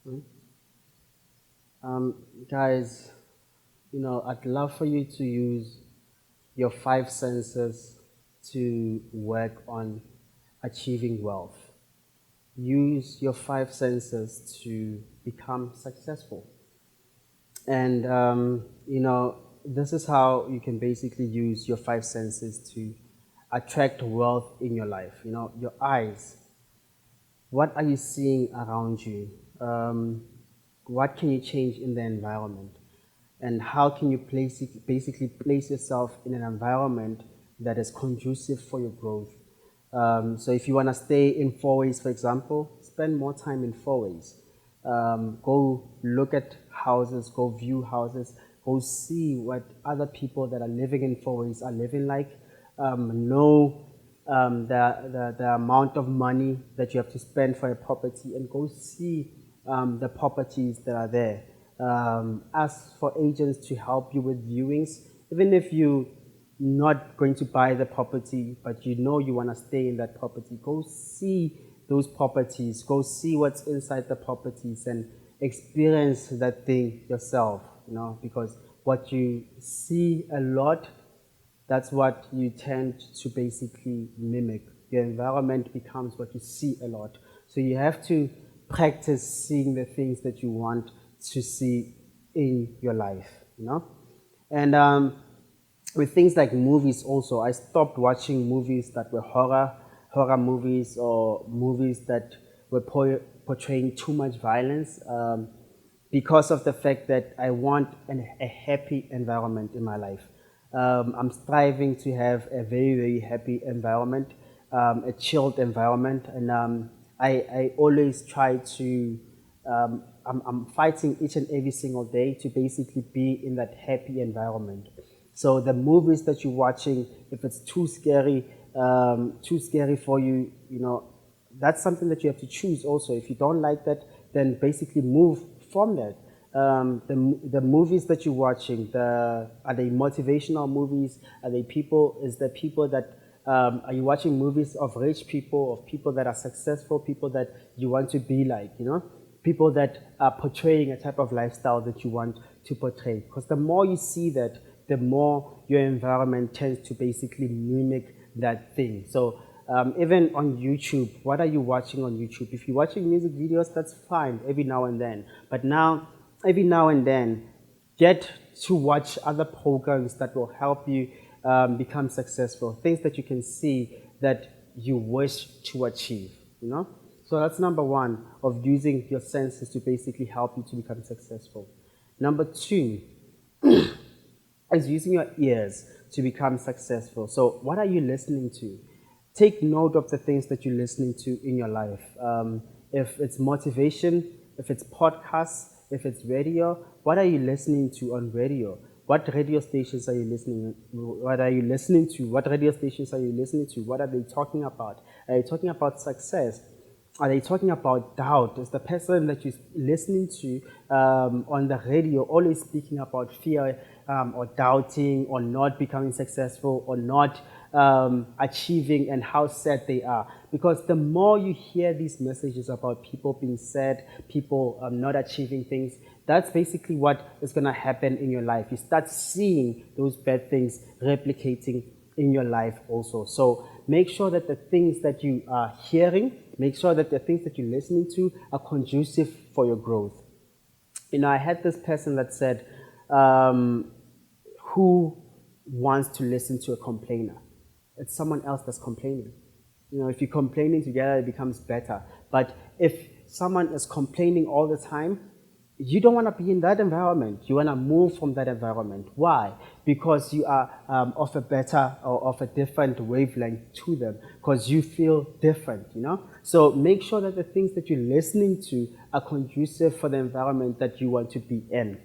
Mm. Guys, I'd love for you to use your five senses to work on achieving wealth. Use your five senses to become successful. And, this is how you can basically use your five senses to attract wealth in your life. Your eyes. What are you seeing around you? What can you change in the environment? And how can you basically place yourself in an environment that is conducive for your growth? So if you want to stay in fourways, for example, spend more time in fourways. Go look at houses, go view houses, go see what other people that are living in fourways are living like. Know the amount of money that you have to spend for a property, and go see the properties that are there. Ask for agents to help you with viewings, even if you not going to buy the property, but you want to stay in that property. Go see those properties. Go see what's inside the properties and experience that thing yourself. Because what you see a lot, that's what you tend to basically mimic. Your environment becomes what you see a lot. So you have to practice seeing the things that you want to see in your life, And with things like movies also, I stopped watching movies that were horror movies, or movies that were portraying too much violence, because of the fact that I want a happy environment in my life. I'm striving to have a very, very happy environment, a chilled environment, and I always try to, I'm fighting each and every single day to basically be in that happy environment. So the movies that you're watching, if it's too scary for you, that's something that you have to choose also. If you don't like that, then basically move from that. The movies that you're watching, are they motivational movies? Is there people that, are you watching movies of rich people, of people that are successful, people that you want to be like, people that are portraying a type of lifestyle that you want to portray? Because the more you see that, the more your environment tends to basically mimic that thing. So even on YouTube, what are you watching on YouTube? If you're watching music videos, that's fine every now and then. But now, every now and then, get to watch other programs that will help you become successful, things that you can see that you wish to achieve. So that's number one, of using your senses to basically help you to become successful. Number two is using your ears to become successful. So, what are you listening to? Take note of the things that you're listening to in your life. If it's motivation, if it's podcasts, if it's radio, what are you listening to on radio? What radio stations are you listening? What are you listening to? What radio stations are you listening to? What are they talking about? Are they talking about success? Are they talking about doubt? Is the person that you're listening to on the radio always speaking about fear, or doubting, or not becoming successful, or not achieving, and how sad they are? Because the more you hear these messages about people being sad, people not achieving things, that's basically what is going to happen in your life. You start seeing those bad things replicating in your life also. So make sure that the things that you are hearing, make sure that the things that you're listening to are conducive for your growth. I had this person that said, who wants to listen to a complainer? It's someone else that's complaining. If you're complaining together, it becomes better. But if someone is complaining all the time, you don't want to be in that environment. You want to move from that environment. Why? Because you are of a better, or of a different wavelength to them, because you feel different. So make sure that the things that you're listening to are conducive for the environment that you want to be in.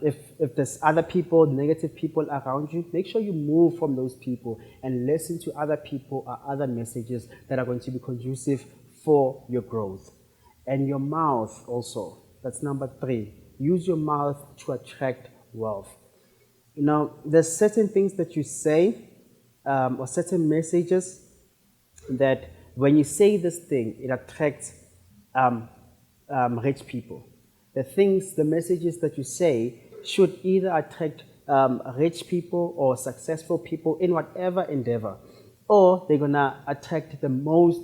If there's other people, negative people around you, make sure you move from those people and listen to other people or other messages that are going to be conducive for your growth. And your mouth also. That's number three. Use your mouth to attract wealth. There's certain things that you say, or certain messages, that when you say this thing, it attracts rich people. The things, the messages that you say should either attract rich people or successful people in whatever endeavor, or they're gonna attract the most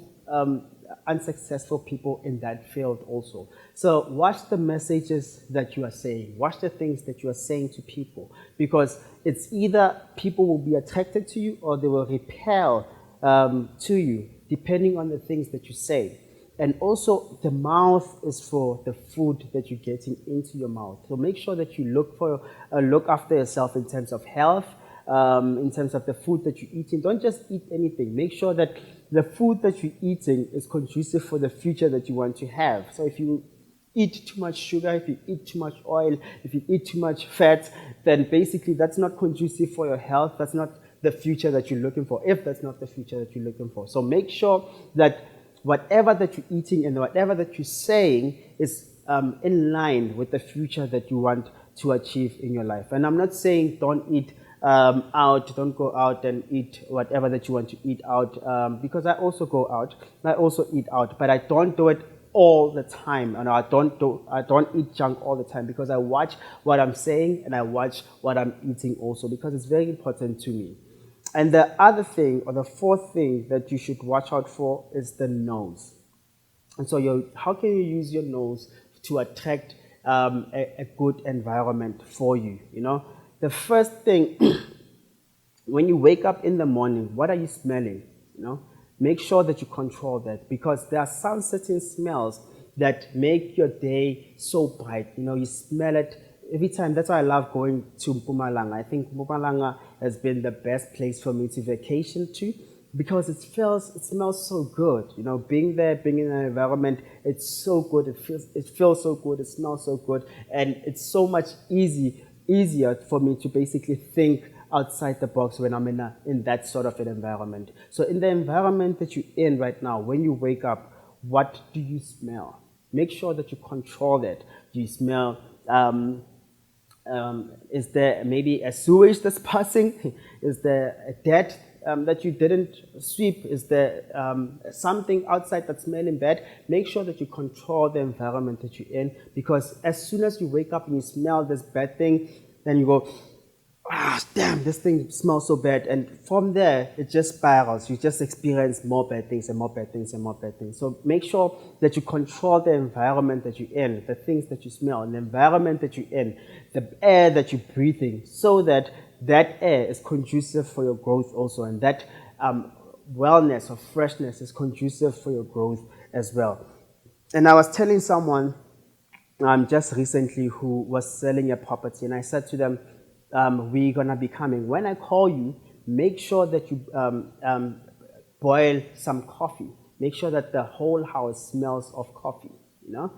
unsuccessful people in that field also. So watch the messages that you are saying. Watch the things that you are saying to people, because it's either people will be attracted to you or they will repel to you, depending on the things that you say. And also, the mouth is for the food that you're getting into your mouth. So make sure that you look after yourself in terms of health, in terms of the food that you're eating. Don't just eat anything. Make sure that the food that you're eating is conducive for the future that you want to have. So if you eat too much sugar, if you eat too much oil, if you eat too much fat, then basically that's not conducive for your health. That's not the future that you're looking for, if that's not the future that you're looking for. So make sure that whatever that you're eating and whatever that you're saying is in line with the future that you want to achieve in your life. And I'm not saying don't eat out, don't go out and eat whatever that you want to eat out, because I also go out, I also eat out, but I don't do it all the time, and I don't eat junk all the time, because I watch what I'm saying and I watch what I'm eating also, because it's very important to me. And the other thing, or the fourth thing that you should watch out for, is the nose. And so how can you use your nose to attract a good environment for you? You know, the first thing, when you wake up in the morning, what are you smelling? You know, make sure that you control that, because there are some certain smells that make your day so bright. You know, you smell it every time. That's why I love going to Mpumalanga. I think Mpumalanga has been the best place for me to vacation to, because it smells so good. You know, being there, being in an environment, it's so good. It feels so good. It smells so good, and it's so much easier for me to basically think outside the box when I'm in that sort of an environment. So in the environment that you're in right now, when you wake up, what do you smell? Make sure that you control that. Do you smell is there maybe a sewage that's passing? Is there a dirt that you didn't sweep? Is there something outside that's smelling bad? Make sure that you control the environment that you're in, because as soon as you wake up and you smell this bad thing, then you go, damn, this thing smells so bad. And from there, it just spirals. You just experience more bad things and more bad things and more bad things. So make sure that you control the environment that you're in, the things that you smell, and the environment that you're in, the air that you're breathing, so that that air is conducive for your growth also. And that wellness or freshness is conducive for your growth as well. And I was telling someone just recently who was selling a property, and I said to them, we're going to be coming. When I call you, make sure that you boil some coffee. Make sure that the whole house smells of coffee, you know.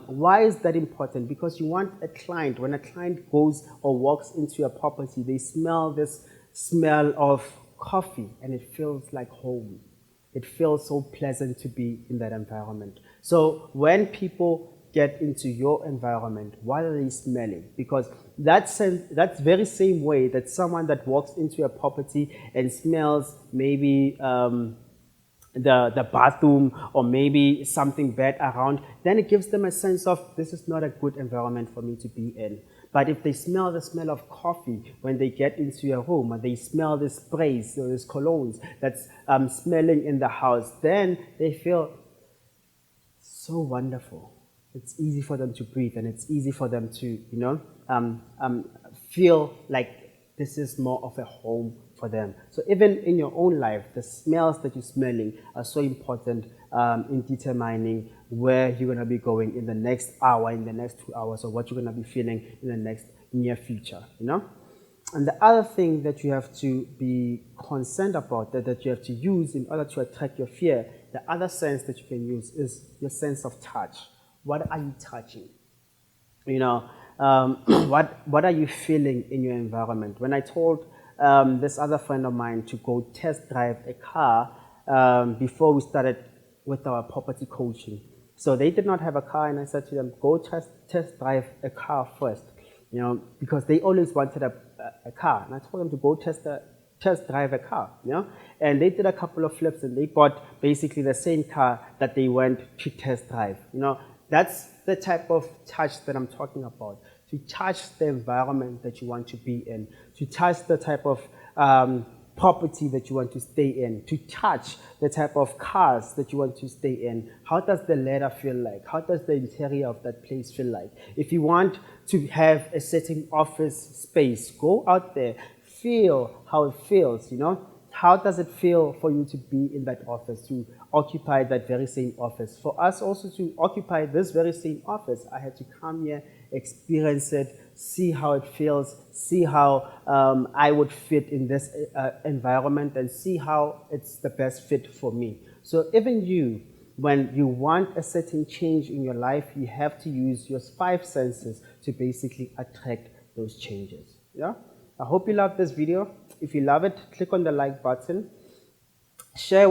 Why is that important? Because you want a client, when a client goes or walks into a property, they smell this smell of coffee, and it feels like home. It feels so pleasant to be in that environment. So when people get into your environment, what are they smelling? Because that's very same way that someone that walks into a property and smells maybe the bathroom or maybe something bad around, then it gives them a sense of, this is not a good environment for me to be in. But if they smell the smell of coffee when they get into your home, and they smell the sprays or these colognes that's smelling in the house, then they feel so wonderful. It's easy for them to breathe, and it's easy for them to, you know, feel like this is more of a home for them. So even in your own life, the smells that you're smelling are so important in determining where you're going to be going in the next hour, in the next 2 hours, or what you're going to be feeling in the next near future, you know? And the other thing that you have to be concerned about, that you have to use in order to attract your fear, the other sense that you can use is your sense of touch. What are you touching? You know, what are you feeling in your environment? When I told this other friend of mine to go test drive a car before we started with our property coaching, so they did not have a car, and I said to them, go test drive a car first, you know, because they always wanted a car, and I told them to go test drive a car, you know, and they did a couple of flips, and they bought basically the same car that they went to test drive, you know. That's the type of touch that I'm talking about. To touch the environment that you want to be in, to touch the type of property that you want to stay in, to touch the type of cars that you want to stay in. How does the leather feel like? How does the interior of that place feel like? If you want to have a certain office space, go out there, feel how it feels, you know? How does it feel for you to be in that office, to occupy that very same office? For us also to occupy this very same office, I had to come here, experience it, see how it feels, see how I would fit in this environment, and see how it's the best fit for me. So even you, when you want a certain change in your life, you have to use your five senses to basically attract those changes. Yeah? I hope you love this video. If you love it, click on the like button. Share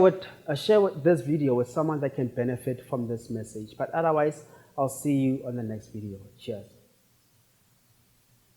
this video with someone that can benefit from this message. But otherwise, I'll see you on the next video. Cheers.